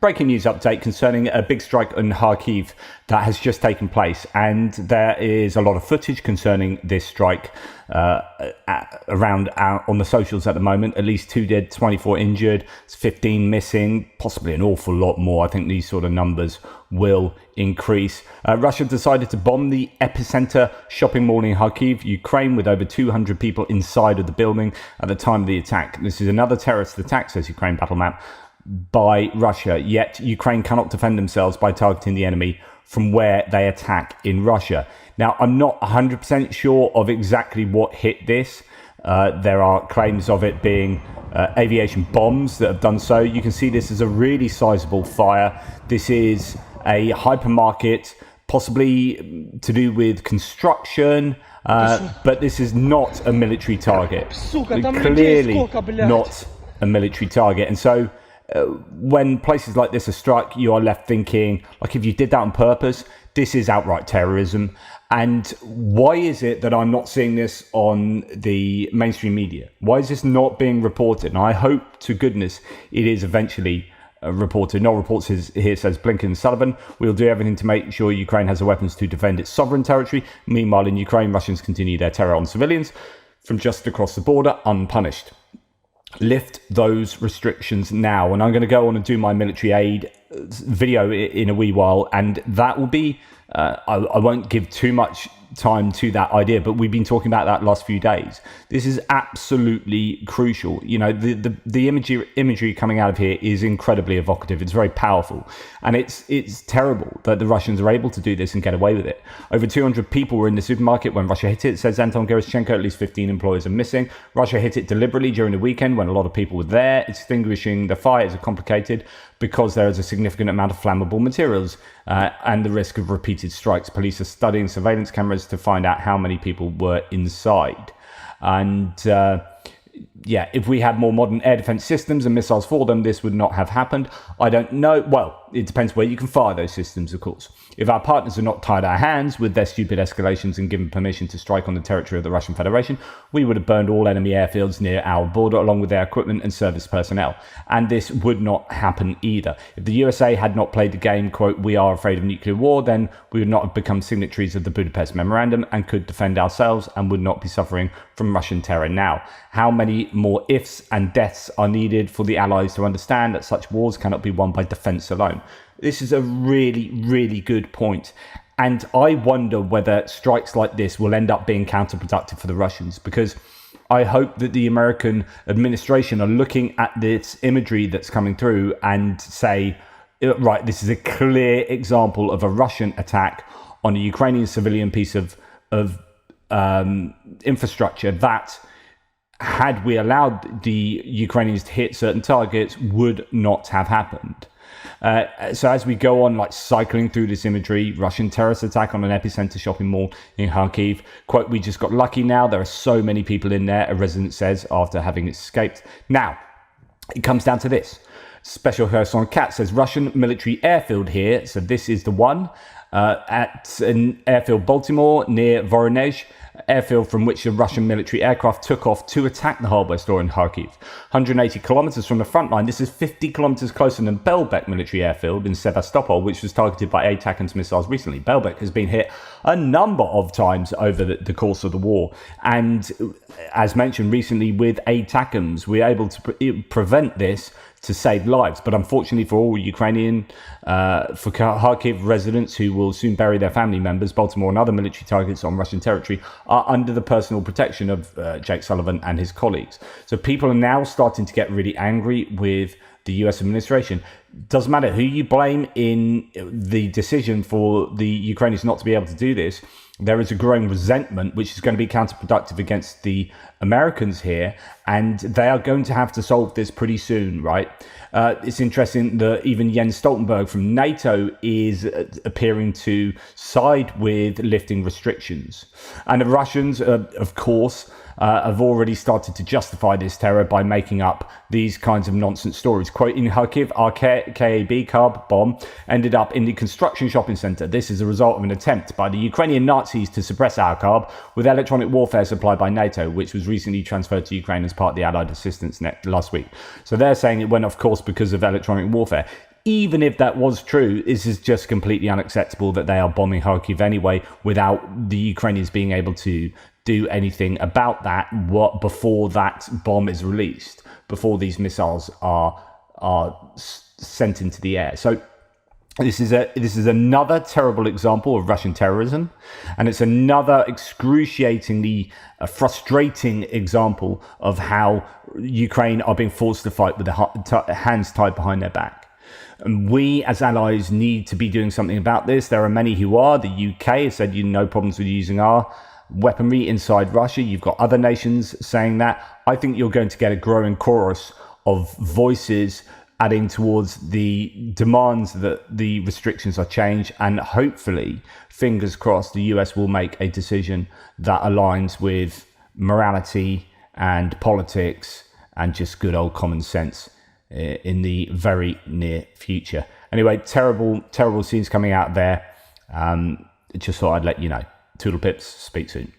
breaking news update concerning a big strike in Kharkiv that has just taken place. And there is a lot of footage concerning this strike around on the socials at the moment. At least 2 dead, 24 injured, 15 missing, possibly an awful lot more. I think these sort of numbers will increase. Russia decided to bomb the epicenter shopping mall in Kharkiv, Ukraine, with over 200 people inside of the building at the time of the attack. This is another terrorist attack, says Ukraine Battle Map, by Russia, yet Ukraine cannot defend themselves by targeting the enemy from where they attack in Russia. Now, I'm not 100% sure of exactly what hit this. There are claims of it being aviation bombs that have done so. You can see this as a really sizable fire. This is a hypermarket, possibly to do with construction, but this is not a military target. Clearly not a military target. And so when places like this are struck, you are left thinking, like, if you did that on purpose, this is outright terrorism. And why is it that I'm not seeing this on the mainstream media? Why is this not being reported? And I hope to goodness it is eventually reported. No reports here, says Blinken and Sullivan. We'll do everything to make sure Ukraine has the weapons to defend its sovereign territory. Meanwhile, in Ukraine, Russians continue their terror on civilians from just across the border unpunished. Lift those restrictions now. And I'm going to go on and do my military aid video in a wee while, and that will be I won't give too much time to that idea, but we've been talking about that last few days. This is absolutely crucial. You know, the imagery coming out of here is incredibly evocative. It's very powerful, and it's terrible that the Russians are able to do this and get away with it. Over 200 people were in the supermarket when Russia hit it, says Anton Gerashchenko. At least 15 employees are missing. Russia hit it deliberately during the weekend when a lot of people were there. Extinguishing the fire is complicated because there is a significant amount of flammable materials and the risk of repeated strikes. Police are studying surveillance cameras to find out how many people were inside. And if we had more modern air defense systems and missiles for them, this would not have happened. I don't know. Well, it depends where you can fire those systems, of course. If our partners are not tied our hands with their stupid escalations and given permission to strike on the territory of the Russian Federation, we would have burned all enemy airfields near our border along with their equipment and service personnel. And this would not happen either. If the USA had not played the game, quote, "we are afraid of nuclear war," then we would not have become signatories of the Budapest Memorandum and could defend ourselves and would not be suffering from Russian terror now. How many more ifs and deaths are needed for the Allies to understand that such wars cannot be won by defence alone? This is a really, really good point. And I wonder whether strikes like this will end up being counterproductive for the Russians, because I hope that the American administration are looking at this imagery that's coming through and say, right, this is a clear example of a Russian attack on a Ukrainian civilian piece of infrastructure that, had we allowed the Ukrainians to hit certain targets, would not have happened. So as we go on, like, cycling through this imagery, Russian terrorist attack on an epicenter shopping mall in Kharkiv. Quote, "we just got lucky now. There are so many people in there," a resident says after having escaped. Now, it comes down to this. Special Kherson Cat says, Russian military airfield here. So this is the one at an airfield Baltimore near Voronezh, airfield from which a Russian military aircraft took off to attack the hardware store in Kharkiv. 180 kilometers from the front line, this is 50 kilometers closer than Belbek military airfield in Sevastopol, which was targeted by ATACMS missiles recently. Belbek has been hit a number of times over the course of the war. And as mentioned recently with ATACMS, we're able to prevent this to save lives. But unfortunately for all Ukrainian, for Kharkiv residents who will soon bury their family members, Baltimore and other military targets on Russian territory are under the personal protection of Jake Sullivan and his colleagues. So people are now starting to get really angry with the US administration. Doesn't matter who you blame in the decision for the Ukrainians not to be able to do this. There is a growing resentment, which is going to be counterproductive against the Americans here, and they are going to have to solve this pretty soon, right? It's interesting that even Jens Stoltenberg from NATO is appearing to side with lifting restrictions. And the Russians, of course, have already started to justify this terror by making up these kinds of nonsense stories. Quote, in Kharkiv, our KAB car bomb ended up in the construction shopping centre. This is a result of an attempt by the Ukrainian Nazis to suppress our car with electronic warfare supplied by NATO, which was recently transferred to Ukraine as part of the Allied assistance net last week. So they're saying it went, of course, because of electronic warfare. even if that was true, this is just completely unacceptable that they are bombing Kharkiv anyway without the Ukrainians being able to do anything about that before that bomb is released, before these missiles are sent into the air. So this is another terrible example of Russian terrorism, and it's another excruciatingly frustrating example of how Ukraine are being forced to fight with their hands tied behind their back. And we as allies need to be doing something about this. There are many who are. The UK has said no problems with using our weaponry inside Russia. You've got other nations saying that. I think you're going to get a growing chorus of voices adding towards the demands that the restrictions are changed, and hopefully, fingers crossed, the US will make a decision that aligns with morality and politics and just good old common sense in the very near future. Anyway, terrible scenes coming out there. Just thought I'd let you know. Toodle pips, speak soon.